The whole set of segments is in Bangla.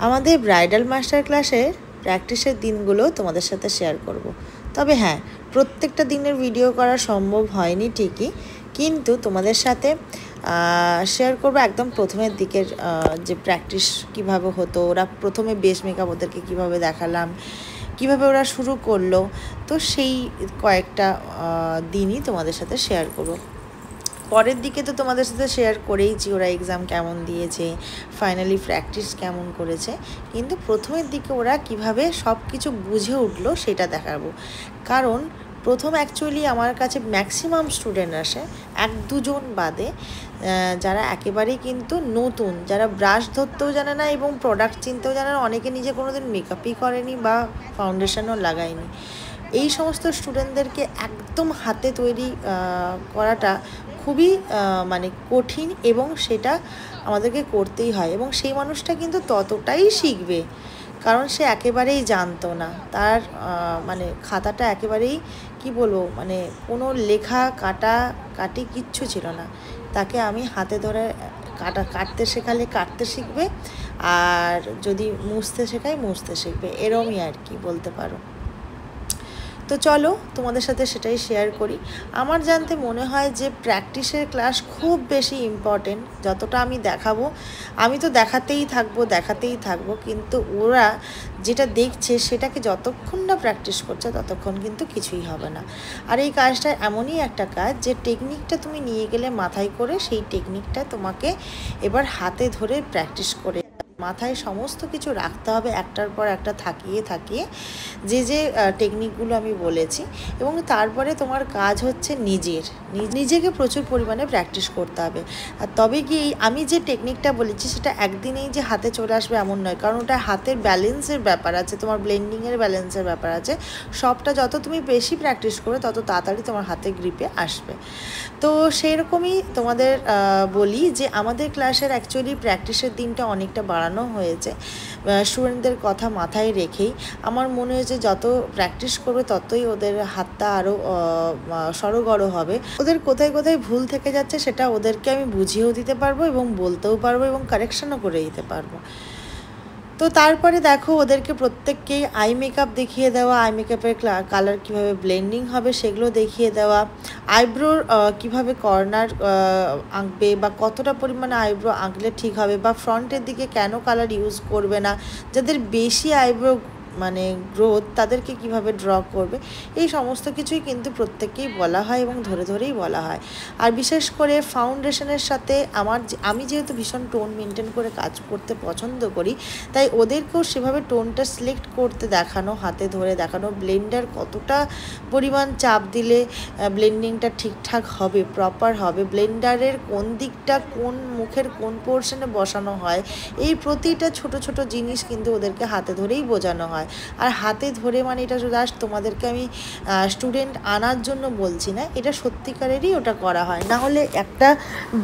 আমাদের ব্রাইডাল মাস্টার ক্লাসের প্র্যাকটিসের দিনগুলো তোমাদের সাথে শেয়ার করব। তবে হ্যাঁ, প্রত্যেকটা দিনের ভিডিও করা সম্ভব হয়নি ঠিকই, কিন্তু তোমাদের সাথে শেয়ার করবো একদম প্রথমের দিকের যে প্র্যাকটিস কিভাবে হতো, ওরা প্রথমে বেস মেকআপ ওদেরকে কীভাবে দেখালাম, কিভাবে ওরা শুরু করলো। তো সেই কয়েকটা দিনই তোমাদের সাথে শেয়ার করবো। পরের দিকে তো তোমাদের সাথে শেয়ার করেইছি ওরা এক্সাম কেমন দিয়েছে, ফাইনালি প্র্যাকটিস কেমন করেছে, কিন্তু প্রথমের দিকে ওরা কিভাবে সব কিছু বুঝে উঠলো সেটা দেখাবো। কারণ প্রথম অ্যাকচুয়ালি আমার কাছে ম্যাক্সিমাম স্টুডেন্ট আসে, 1-2 জন বাদে, যারা একেবারেই কিন্তু নতুন, যারা ব্রাশ ধরতেও জানে না এবং প্রোডাক্ট চিনতেও জানে না, অনেকে নিজে কোনোদিন মেকআপই করেনি বা ফাউন্ডেশনও লাগায়নি। এই সমস্ত স্টুডেন্টদেরকে একদম হাতে তৈরি করাটা খুবই মানে কঠিন, এবং সেটা আমাদেরকে করতেই হয়। এবং সেই মানুষটা কিন্তু ততটাই শিখবে, কারণ সে একেবারেই জানতো না, তার মানে খাতাটা একেবারেই কি বলবো, মানে কোনো লেখা কাটি কিচ্ছু ছিল না। তাকে আমি হাতে ধরে কাটতে শেখালে কাটতে শিখবে, আর যদি মুছতে শেখাই মুছতে শিখবে, এরমই আর কি বলতে পারো। তো চলো তোমাদের সাথে সেটাই শেয়ার করি। আমার জানতে মনে হয় যে প্র্যাকটিসের ক্লাস খুব বেশি ইম্পর্টেন্ট। যতটা আমি দেখাবো, আমি তো দেখাতেই থাকবো, কিন্তু ওরা যেটা দেখছে সেটাকে যতক্ষণ না প্র্যাকটিস করছে ততক্ষণ কিন্তু কিছুই হবে না। আর এই কাজটা এমনই একটা কাজ যে টেকনিকটা তুমি নিয়ে গেলে মাথায় করে, সেই টেকনিকটা তোমাকে এবার হাতে ধরে প্র্যাকটিস করে মাথায় সমস্ত কিছু রাখতে হবে, একটার পর একটা থাকিয়ে যে টেকনিকগুলো আমি বলেছি। এবং তারপরে তোমার কাজ হচ্ছে নিজেকে প্রচুর পরিমাণে প্র্যাকটিস করতে হবে। আর তবে কি আমি যে টেকনিকটা বলেছি সেটা একদিনেই যে হাতে চলে আসবে এমন নয়, কারণ ওটা হাতের ব্যালেন্সের ব্যাপার আছে, তোমার ব্লেন্ডিংয়ের ব্যালেন্সের ব্যাপার আছে। সবটা যত তুমি বেশি প্র্যাকটিস করবে তত তাড়াতাড়ি তোমার হাতে গ্রিপে আসবে। তো সেই রকমই তোমাদের বলি যে আমাদের ক্লাসের অ্যাকচুয়ালি প্র্যাকটিসের দিনটা অনেকটা বাড়ানো হয়েছে স্টুডেন্টদের কথা মাথায় রেখেই। আমার মনে হয়েছে যত প্র্যাকটিস করবে ততই ওদের হাতটা আরও সড়গড় হবে, ওদের কোথায় ভুল থেকে যাচ্ছে সেটা ওদেরকে আমি বুঝিয়েও দিতে পারবো এবং বলতেও পারবো এবং কারেকশনও করে দিতে পারবো। তো তারপরে দেখো ওদেরকে প্রত্যেককেই আই মেকআপ দেখিয়ে দেওয়া, আই মেকআপের কালার কীভাবে ব্লেন্ডিং হবে সেগুলো দেখিয়ে দেওয়া, আইব্রোর কীভাবে কর্নার আঁকবে বা কতটা পরিমাণে আইব্রো আঁকলে ঠিক হবে, বা ফ্রন্টের দিকে কেন কালার ইউজ করবে না, যাদের বেশি আইব্রো মানে গ্রোথ তাদেরকে কিভাবে ড্র করবে, এই সমস্ত কিছুই কিন্তু প্রত্যেককেই বলা হয় এবং ধরেই বলা হয়। আর বিশেষ করে ফাউন্ডেশনের সাথে আমি যেহেতু ভীষণ টোন মেনটেন করে কাজ করতে পছন্দ করি, তাই ওদেরকেও সেভাবে টোনটা সিলেক্ট করতে দেখানো, হাতে ধরে দেখানো, ব্লেন্ডার কতটা পরিমাণ চাপ দিলে ব্লেন্ডিংটা ঠিকঠাক হবে, প্রপার হবে, ব্লেন্ডারের কোন দিকটা কোন মুখের কোন পোর্শনে বসানো হয়, এই প্রতিটা ছোট জিনিস কিন্তু ওদেরকে হাতে ধরেই বোঝানো হয়। আর হাতে ধরে মানে এটা জাস্ট তোমাদেরকে আমি স্টুডেন্ট আনার জন্য বলছি না, এটা সত্যিকারেরই ওটা করা হয়। না হলে একটা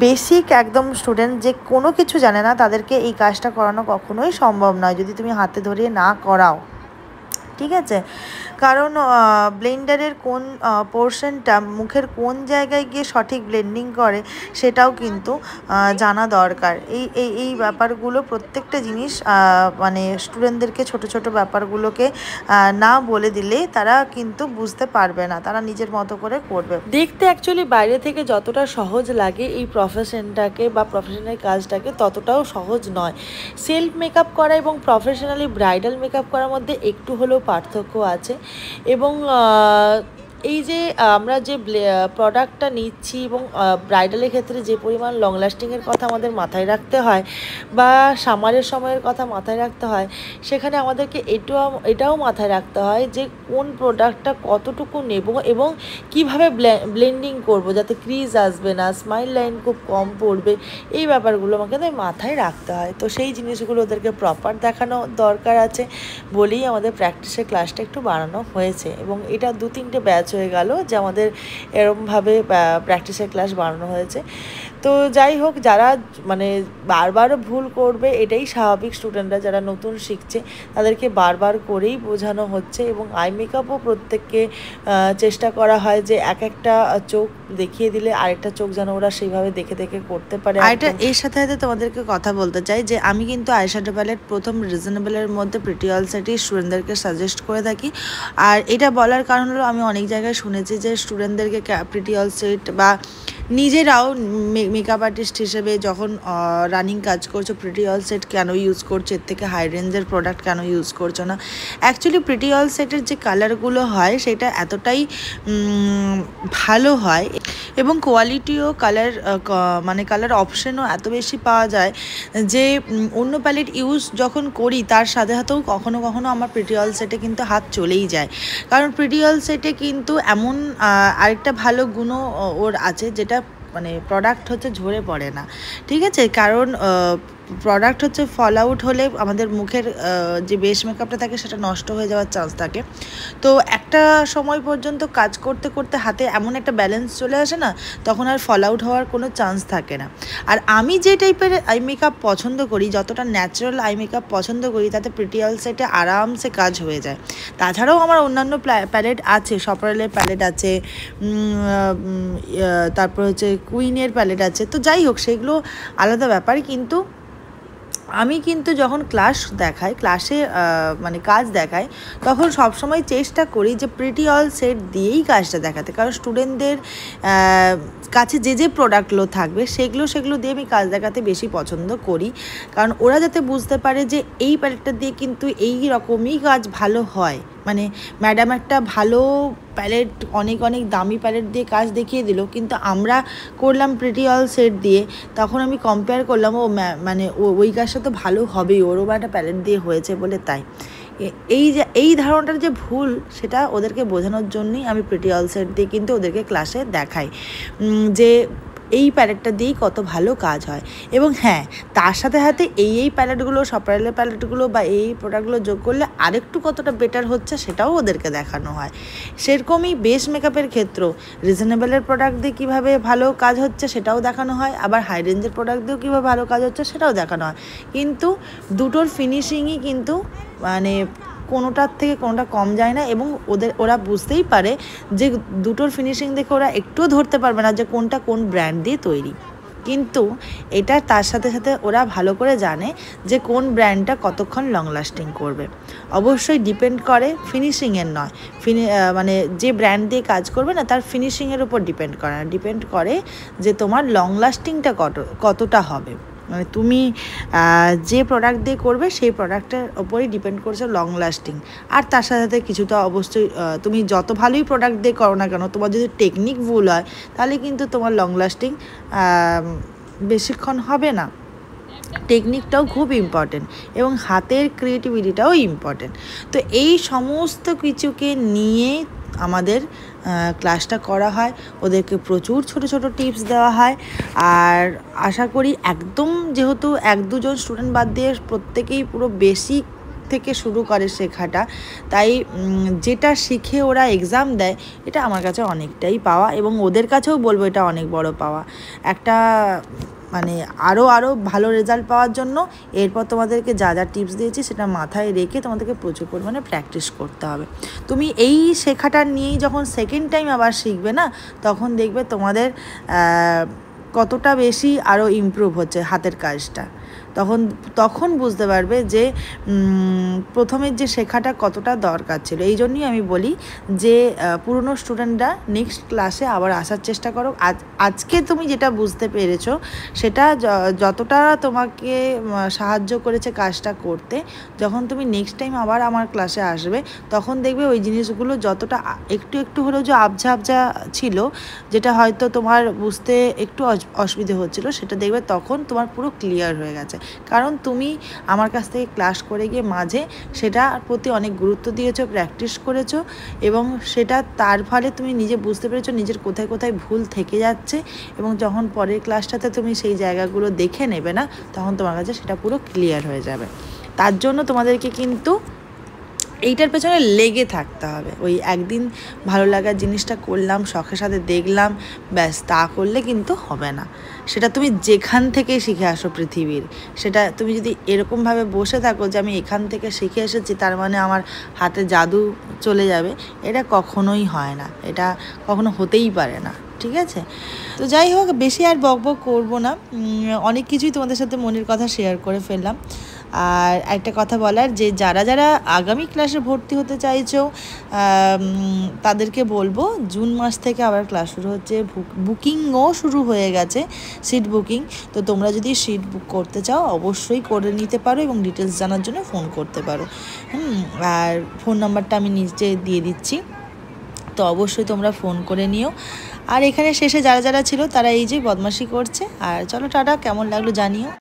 বেসিক একদম স্টুডেন্ট যে কোনো কিছু জানে না, তাদেরকে এই কাজটা করানো কখনোই সম্ভব নয় যদি তুমি হাতে ধরে না করাও, ঠিক আছে? কারণ ব্লেন্ডারের কোন পোর্শনটা মুখের কোন জায়গায় গিয়ে সঠিক ব্লেন্ডিং করে সেটাও কিন্তু জানা দরকার। এই ব্যাপারগুলো প্রত্যেকটা জিনিস মানে স্টুডেন্টদেরকে ছোট ব্যাপারগুলোকে না বলে দিলে তারা কিন্তু বুঝতে পারবে না, তারা নিজের মতো করে করবে। দেখতে অ্যাকচুয়ালি বাইরে থেকে যতটা সহজ লাগে এই প্রফেশনটাকে বা প্রফেশনাল কাজটাকে, ততটাও সহজ নয়। সেলফ মেকআপ করা এবং প্রফেশনালি ব্রাইডাল মেকআপ করার মধ্যে একটু হলেও পার্থক্য আছে। এবং এই যে আমরা যে প্রোডাক্টটা নিচ্ছি এবং ব্রাইডালের ক্ষেত্রে যে পরিমাণ লং লাস্টিংয়ের কথা আমাদের মাথায় রাখতে হয় বা সামারের সময়ের কথা মাথায় রাখতে হয়, সেখানে আমাদেরকে এটাও মাথায় রাখতে হয় যে কোন প্রোডাক্টটা কতটুকু নেব এবং কিভাবে ব্লেন্ডিং করব যাতে ক্রিজ আসবে না, স্মাইল লাইন খুব কম পড়বে, এই ব্যাপারগুলো আমাকে মাথায় রাখতে হয়। তো সেই জিনিসগুলো ওদেরকে প্রপার দেখানো দরকার আছে বলেই আমাদের প্র্যাকটিসের ক্লাসটা একটু বাড়ানো হয়েছে। এবং এটা 2-3টে ব্যাচ হয়ে গেল যে আমাদের এরমভাবে প্র্যাকটিসের ক্লাস বাড়ানো হয়েছে। তো যাই হোক, যারা মানে বারবার ভুল করবে এটাই স্বাভাবিক। স্টুডেন্টরা যারা নতুন শিখছে তাদেরকে বারবার করেই বোঝানো হচ্ছে, এবং আই মেকআপও প্রত্যেককে চেষ্টা করা হয় যে এক একটা চোখ দেখিয়ে দিলে আরেকটা চোখ যেন ওরা সেইভাবে দেখে দেখে করতে পারে। আর এটা এর সাথে সাথে তোমাদেরকে কথা বলতে চাই যে আমি কিন্তু আইশ্যাডো প্যালেট প্রথম রিজনেবলের মধ্যে প্রিটি অল সেটই স্টুডেন্টদেরকে সাজেস্ট করে থাকি। আর এটা বলার কারণ হলো আমি অনেক জায়গায় শুনেছি যে স্টুডেন্টদেরকে প্রিটি অল সেট বা নিজেরাও মেকআপ আর্টিস্ট হিসেবে যখন রানিং কাজ করছো প্রিটি অল সেট কেন ইউজ করছো, এর থেকে হাই রেঞ্জের প্রোডাক্ট কেন ইউজ করছো না। অ্যাকচুয়ালি প্রিটি অল সেটের যে কালারগুলো হয় সেটা এতটাই ভালো হয় এবং কোয়ালিটিও কালার মানে কালার অপশনও এত বেশি পাওয়া যায় যে অন্য প্যালেট ইউজ যখন করি তার সাথে সাথেও কখনো কখনো আমার প্রিটি অল সেটে কিন্তু হাত চলেই যায়। কারণ প্রিটি অল সেটে কিন্তু এমন আরেকটা ভালো গুণও ওর আছে, যেটা মানে প্রোডাক্ট হচ্ছে ঝরে পড়ে না, ঠিক আছে। কারণ প্রোডাক্ট হচ্ছে ফল আউট হলে আমাদের মুখের যে বেস মেকআপটা থাকে সেটা নষ্ট হয়ে যাওয়ার চান্স থাকে। তো একটা সময় পর্যন্ত কাজ করতে করতে হাতে এমন একটা ব্যালেন্স চলে আসে না, তখন আর ফল আউট হওয়ার কোনো চান্স থাকে না। আর আমি যে টাইপের আই মেকআপ পছন্দ করি, যতটা ন্যাচারাল আই মেকআপ পছন্দ করি, তাতে প্রিটি অল সেটে আরামসে কাজ হয়ে যায়। তাছাড়াও আমার অন্যান্য প্যালেট আছে, সপারেলের প্যালেট আছে, তারপর হচ্ছে কুইনের প্যালেট আছে। তো যাই হোক, সেগুলো আলাদা ব্যাপার। কিন্তু আমি কিন্তু যখন ক্লাসে মানে কাজ দেখাই, তখন সবসময় চেষ্টা করি যে প্রিটি অল সেট দিয়েই কাজটা দেখাতে। কারণ স্টুডেন্টদের কাছে যে প্রোডাক্টগুলো থাকবে সেগুলো দিয়ে আমি কাজ দেখাতে বেশি পছন্দ করি। কারণ ওরা যাতে বুঝতে পারে যে এই প্যালেটটা দিয়ে কিন্তু এই রকমই কাজ ভালো হয়। মানে ম্যাডাম একটা ভালো প্যালেট, অনেক অনেক দামি প্যালেট দিয়ে কাজ দেখিয়ে দিল, কিন্তু আমরা করলাম প্রিটি অল সেট দিয়ে। তখন আমি কম্পেয়ার করলাম, মানে ওই কাজটা তো ভালো হবেই, ওরও একটা প্যালেট দিয়ে হয়েছে বলে তাই। এই ধারণাটার যে ভুল, সেটা ওদেরকে বোঝানোর জন্যই আমি প্রিটি অল সেট দিয়ে কিন্তু ওদেরকে ক্লাসে দেখাই যে এই প্যালেটটা দিয়েই কত ভালো কাজ হয়। এবং হ্যাঁ, তার সাথে সাথে এই প্যালেটগুলো, সপারেলের প্যালেটগুলো বা এই প্রোডাক্টগুলো যোগ করলে আরেকটু কতটা বেটার হচ্ছে সেটাও ওদেরকে দেখানো হয়। সেরকমই বেস মেকআপের ক্ষেত্রেও রিজনেবলের প্রোডাক্ট দিয়ে কীভাবে ভালো কাজ হচ্ছে সেটাও দেখানো হয়, আবার হাই রেঞ্জের প্রোডাক্ট দিয়েও কীভাবে ভালো কাজ হচ্ছে সেটাও দেখানো হয়। কিন্তু দুটোর ফিনিশিংই কিন্তু মানে কোনোটার থেকে কোনোটা কম যায় না, এবং ওরা বুঝতেই পারে যে দুটোর ফিনিশিং দেখে ওরা একটুও ধরতে পারবে না যে কোনটা কোন ব্র্যান্ড দিয়ে তৈরি। কিন্তু এটা তার সাথে সাথে ওরা ভালো করে জানে যে কোন ব্র্যান্ডটা কতক্ষণ লং লাস্টিং করবে। অবশ্যই ডিপেন্ড করে ফিনিশিংয়ের নয়, মানে যে ব্র্যান্ড দিয়ে কাজ করবে না তার ফিনিশিংয়ের উপর ডিপেন্ড করে যে তোমার লং লাস্টিংটা কতটা হবে। মানে তুমি যে প্রোডাক্ট দিয়ে করবে সেই প্রোডাক্টের ওপরেই ডিপেন্ড করছে লং লাস্টিং। আর তার সাথে সাথে কিছুটা অবশ্যই তুমি যত ভালোই প্রোডাক্ট দিয়ে করো না কেন, তোমার যদি টেকনিক ভুল হয় তাহলে কিন্তু তোমার লং লাস্টিং বেশিক্ষণ হবে না। টেকনিকটাও খুব ইম্পর্টেন্ট এবং হাতের ক্রিয়েটিভিটিটাও ইম্পর্টেন্ট। তো এই সমস্ত কিছুকে নিয়ে আমাদের ক্লাসটা করা হয়, ওদেরকে প্রচুর ছোট ছোট টিপস দেওয়া হয়। আর আশা করি একদম, যেহেতু 1-2 জন স্টুডেন্ট বাদ দিয়ে প্রত্যেকেই পুরো বেসিক থেকে শুরু করে শেখাটা, তাই যেটা শিখে ওরা এক্সাম দেয় এটা আমার কাছে অনেকটাই পাওয়া, এবং ওদের কাছেও বলবো এটা অনেক বড় পাওয়া। একটা মানে আরও ভালো রেজাল্ট পাওয়ার জন্য এরপর তোমাদেরকে যা টিপস দিয়েছি সেটা মাথায় রেখে তোমাদেরকে প্রচুর পরিমাণে প্র্যাকটিস করতে হবে। তুমি এই শেখাটা নিয়েই যখন সেকেন্ড টাইম আবার শিখবে না, তখন দেখবে তোমাদের কতটা বেশি আরও ইমপ্রুভ হচ্ছে হাতের কাজটা। তখন বুঝতে পারবে যে প্রথমের যে শেখাটা কতটা দরকার ছিল। এই জন্যই আমি বলি যে পুরনো স্টুডেন্টরা নেক্সট ক্লাসে আবার আসার চেষ্টা করো। আজকে তুমি যেটা বুঝতে পেরেছো সেটা যতটা তোমাকে সাহায্য করেছে কাজটা করতে, যখন তুমি নেক্সট টাইম আবার আমার ক্লাসে আসবে তখন দেখবে ওই জিনিসগুলো যতটা একটু হলেও যে আবঝা ছিল, যেটা হয়তো তোমার বুঝতে একটু অসুবিধে হচ্ছিলো, সেটা দেখবে তখন তোমার পুরো ক্লিয়ার হয়ে গেছে। কারণ তুমি আমার কাছ থেকে ক্লাস করে গিয়ে মাঝে সেটার প্রতি অনেক গুরুত্ব দিয়েছো, প্র্যাকটিস করেছো, এবং সেটা তার ফলে তুমি নিজে বুঝতে পেরেছো নিজের কোথায় কোথায় ভুল থেকে যাচ্ছে, এবং যখন পরের ক্লাসটাতে তুমি সেই জায়গাগুলো দেখে নেবে না, তখন তোমার কাছে সেটা পুরো ক্লিয়ার হয়ে যাবে। তার জন্য তোমাদেরকে কিন্তু এইটার পেছনে লেগে থাকতে হবে। ওই একদিন ভালো লাগার জিনিসটা করলাম, শখের সাথে দেখলাম, ব্যাস তা করলে কিন্তু হবে না। সেটা তুমি যেখান থেকে শিখে আসো পৃথিবীর, সেটা তুমি যদি এরকমভাবে বসে থাকো যে আমি এখান থেকে শিখে এসেছি তার মানে আমার হাতে জাদু চলে যাবে, এটা কখনোই হয় না, এটা কখনো হতেই পারে না, ঠিক আছে? তো যাই হোক, বেশি আর বকবক করবো না, অনেক কিছুই তোমাদের সাথে মনের কথা শেয়ার করে ফেললাম। আর একটা কথা বলার, যে যারা যারা আগামী ক্লাসে ভর্তি হতে চাইছো তাদেরকে বলবো জুন মাস থেকে আবার ক্লাস শুরু হচ্ছে, বুকিংও শুরু হয়ে গেছে, সিট বুকিং। তো তোমরা যদি সিট বুক করতে চাও অবশ্যই করে নিতে পারো এবং ডিটেলস জানার জন্য ফোন করতে পারো। আর ফোন নাম্বারটা আমি নিচে দিয়ে দিচ্ছি, তো অবশ্যই তোমরা ফোন করে নিও। আর এখানে শেষে যারা যারা ছিল তারা এই যে বদমাশি করছে। আর চলো টাটা, কেমন লাগলো জানিও।